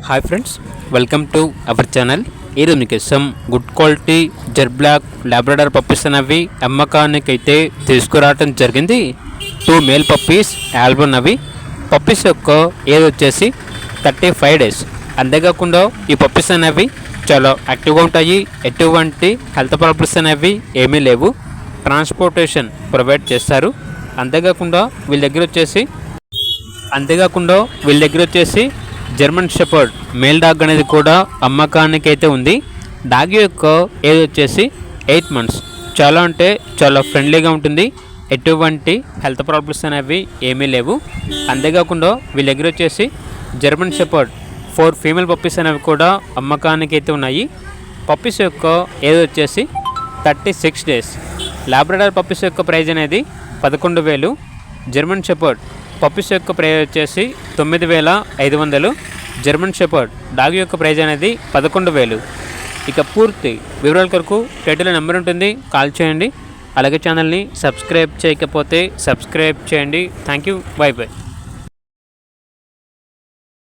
Hi friends, welcome to our channel. ఈరోజు మీకు some good quality Z black Labrador puppies అనేవి అమ్మకానికి అయితే తీసుకురావడం జరిగింది. 2 మేల్ పప్పీస్ ఆల్బన్ అవి. పప్పీస్ యొక్క ఏజ్ వచ్చేసి 35 డేస్. అంతేకాకుండా ఈ పప్పీస్ అనేవి చాలా యాక్టివ్గా ఉంటాయి. ఎటువంటి హెల్త్ ప్రాబ్లమ్స్ అనేవి ఏమీ లేవు. ట్రాన్స్పోర్టేషన్ ప్రొవైడ్ చేస్తారు. అంతేకాకుండా వీళ్ళ దగ్గర వచ్చేసి జర్మన్ షెపర్డ్ మేల్ డాగ్ అనేది కూడా అమ్మకానికి అయితే ఉంది. డాగ్ యొక్క ఏజ్ వచ్చేసి 8 మంత్స్. చాలా అంటే చాలా ఫ్రెండ్లీగా ఉంటుంది. ఎటువంటి హెల్త్ ప్రాబ్లమ్స్ అనేవి ఏమీ లేవు. అంతేకాకుండా వీళ్ళ దగ్గర వచ్చేసి జర్మన్ షెపర్డ్ 4 ఫీమేల్ పప్పీస్ అనేవి కూడా అమ్మకానికి అయితే ఉన్నాయి. పప్పీస్ యొక్క ఏజ్ వచ్చేసి 36 డేస్. లాబ్రడార్ పప్పీస్ యొక్క ప్రైజ్ అనేది 11,000. జర్మన్ షెపర్డ్ పప్పీస్ యొక్క ప్రైజ్ వచ్చేసి 9,500. జర్మన్ షెపర్డ్ డాగ్ యొక్క ప్రైజ్ అనేది 11,000. ఇక పూర్తి వివరాల కొరకు టైటిల్లో నెంబర్ ఉంటుంది, కాల్ చేయండి. అలాగే ఛానల్ని సబ్స్క్రైబ్ చేయకపోతే సబ్స్క్రైబ్ చేయండి. Thank you, by by.